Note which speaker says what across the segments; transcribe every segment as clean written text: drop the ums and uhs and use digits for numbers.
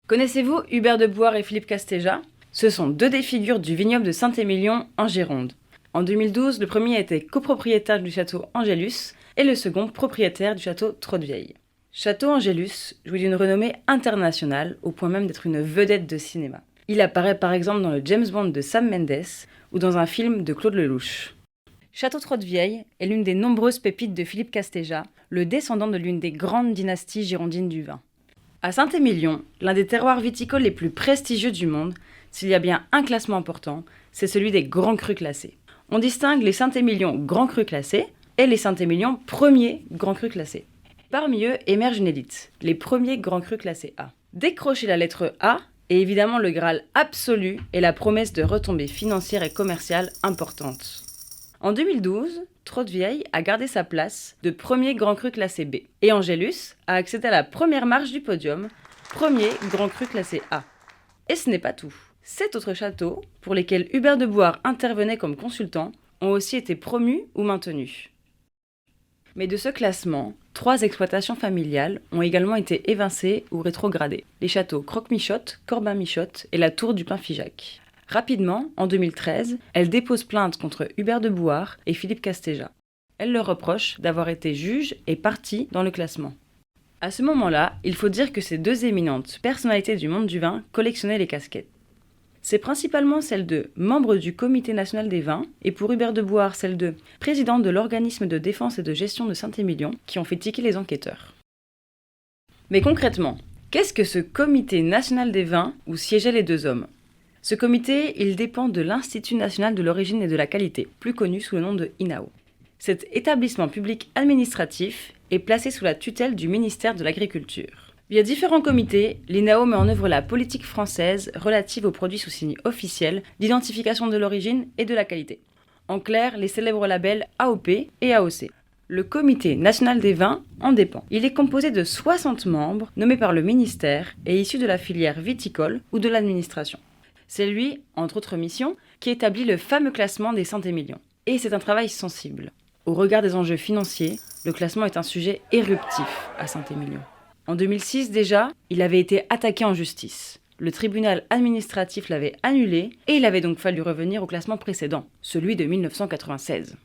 Speaker 1: Connaissez-vous Hubert de Boïard et Philippe Castéja? Ce sont deux des figures du vignoble de Saint-Émilion en Gironde. En 2012, le premier a été copropriétaire du château Angélus et le second propriétaire du château Trottevieille. Château Angélus jouit d'une renommée internationale au point même d'être une vedette de cinéma. Il apparaît par exemple dans le James Bond de Sam Mendes ou dans un film de Claude Lelouch. Château Trottevieille est l'une des nombreuses pépites de Philippe Castéja, le descendant de l'une des grandes dynasties girondines du vin. À Saint-Émilion, l'un des terroirs viticoles les plus prestigieux du monde, s'il y a bien un classement important, c'est celui des grands crus classés. On distingue les Saint-Émilion grands crus classés et les Saint-Émilion premiers grands crus classés. Parmi eux émerge une élite, les premiers grands crus classés A. Décrocher la lettre A est évidemment le Graal absolu et la promesse de retombées financières et commerciales importantes. En 2012, Trottevieille a gardé sa place de premier grand cru classé B et Angélus a accédé à la première marche du podium, premier grand cru classé A. Et ce n'est pas tout. 7 autres châteaux, pour lesquels Hubert de Boïard intervenait comme consultant, ont aussi été promus ou maintenus. Mais de ce classement, 3 exploitations familiales ont également été évincées ou rétrogradées. Les châteaux Croque-Michotte, Corbin-Michotte et la Tour du Pin-Figeac. Rapidement, en 2013, elle dépose plainte contre Hubert de Boïard et Philippe Castéja. Elle leur reproche d'avoir été juge et partie dans le classement. À ce moment-là, il faut dire que ces deux éminentes personnalités du monde du vin collectionnaient les casquettes. C'est principalement celle de membre du Comité national des vins et pour Hubert de Boïard celle de président de l'organisme de défense et de gestion de Saint-Émilion qui ont fait tiquer les enquêteurs. Mais concrètement, qu'est-ce que ce Comité national des vins où siégeaient les deux hommes ? Ce comité, il dépend de l'Institut national de l'origine et de la qualité, plus connu sous le nom de INAO. Cet établissement public administratif est placé sous la tutelle du ministère de l'Agriculture. Via différents comités, l'INAO met en œuvre la politique française relative aux produits sous signe officiel d'identification de l'origine et de la qualité. En clair, les célèbres labels AOP et AOC. Le Comité national des vins en dépend. Il est composé de 60 membres nommés par le ministère et issus de la filière viticole ou de l'administration. C'est lui, entre autres missions, qui établit le fameux classement des Saint-Émilion. Et c'est un travail sensible. Au regard des enjeux financiers, le classement est un sujet éruptif à Saint-Émilion. En 2006 déjà, il avait été attaqué en justice. Le tribunal administratif l'avait annulé et il avait donc fallu revenir au classement précédent, celui de 1996.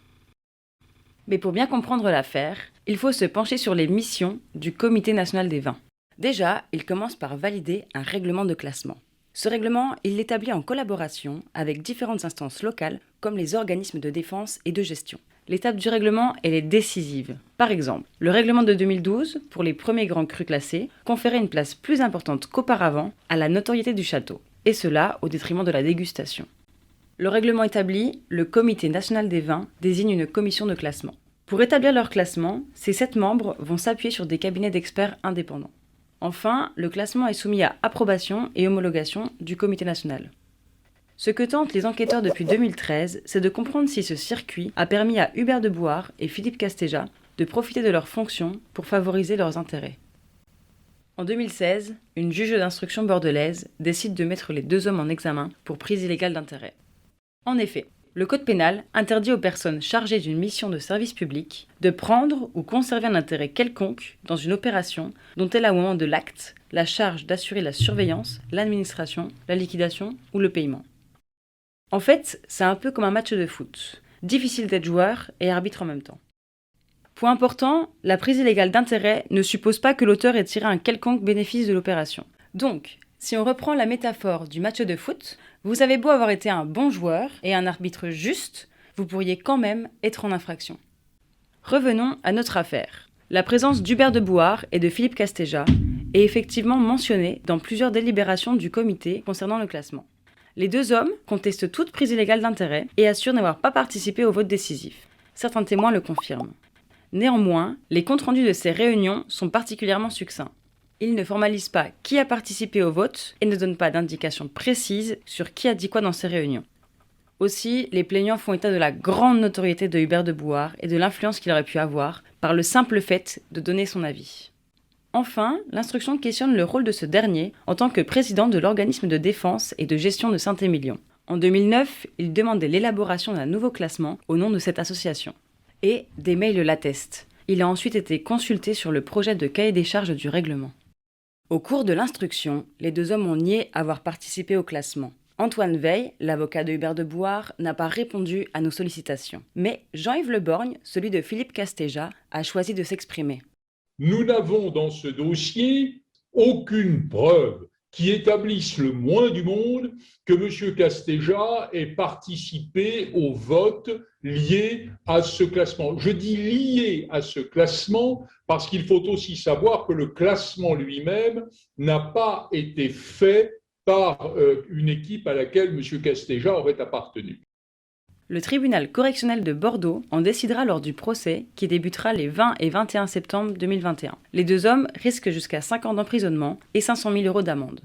Speaker 1: Mais pour bien comprendre l'affaire, il faut se pencher sur les missions du Comité national des vins. Déjà, il commence par valider un règlement de classement. Ce règlement, il l'établit en collaboration avec différentes instances locales comme les organismes de défense et de gestion. L'étape du règlement, elle est décisive. Par exemple, le règlement de 2012, pour les premiers grands crus classés, conférait une place plus importante qu'auparavant à la notoriété du château, et cela au détriment de la dégustation. Le règlement établi, le Comité national des vins désigne une commission de classement. Pour établir leur classement, ces 7 membres vont s'appuyer sur des cabinets d'experts indépendants. Enfin, le classement est soumis à approbation et homologation du Comité national. Ce que tentent les enquêteurs depuis 2013, c'est de comprendre si ce circuit a permis à Hubert de Boïard et Philippe Castéja de profiter de leurs fonctions pour favoriser leurs intérêts. En 2016, une juge d'instruction bordelaise décide de mettre les deux hommes en examen pour prise illégale d'intérêt. En effet, le Code pénal interdit aux personnes chargées d'une mission de service public de prendre ou conserver un intérêt quelconque dans une opération dont elle a au moment de l'acte la charge d'assurer la surveillance, l'administration, la liquidation ou le paiement. En fait, c'est un peu comme un match de foot. Difficile d'être joueur et arbitre en même temps. Point important, la prise illégale d'intérêt ne suppose pas que l'auteur ait tiré un quelconque bénéfice de l'opération. Donc, si on reprend la métaphore du match de foot, vous avez beau avoir été un bon joueur et un arbitre juste, vous pourriez quand même être en infraction. Revenons à notre affaire. La présence d'Hubert de Boïard et de Philippe Castéja est effectivement mentionnée dans plusieurs délibérations du comité concernant le classement. Les deux hommes contestent toute prise illégale d'intérêt et assurent n'avoir pas participé au vote décisif. Certains témoins le confirment. Néanmoins, les comptes rendus de ces réunions sont particulièrement succincts. Ils ne formalisent pas qui a participé au vote et ne donnent pas d'indications précises sur qui a dit quoi dans ces réunions. Aussi, les plaignants font état de la grande notoriété de Hubert de Boïard et de l'influence qu'il aurait pu avoir par le simple fait de donner son avis. Enfin, l'instruction questionne le rôle de ce dernier en tant que président de l'organisme de défense et de gestion de Saint-Émilion. En 2009, il demandait l'élaboration d'un nouveau classement au nom de cette association. Et des mails l'attestent. Il a ensuite été consulté sur le projet de cahier des charges du règlement. Au cours de l'instruction, les deux hommes ont nié avoir participé au classement. Antoine Veil, l'avocat de Hubert de Bouard, n'a pas répondu à nos sollicitations. Mais Jean-Yves Le Borgne, celui de Philippe Castéja, a choisi de s'exprimer.
Speaker 2: Nous n'avons dans ce dossier aucune preuve qui établisse le moins du monde que M. Castéja ait participé au vote lié à ce classement. Je dis lié à ce classement parce qu'il faut aussi savoir que le classement lui-même n'a pas été fait par une équipe à laquelle M. Castéja aurait appartenu.
Speaker 1: Le tribunal correctionnel de Bordeaux en décidera lors du procès qui débutera les 20 et 21 septembre 2021. Les deux hommes risquent jusqu'à 5 ans d'emprisonnement et 500 000 € d'amende.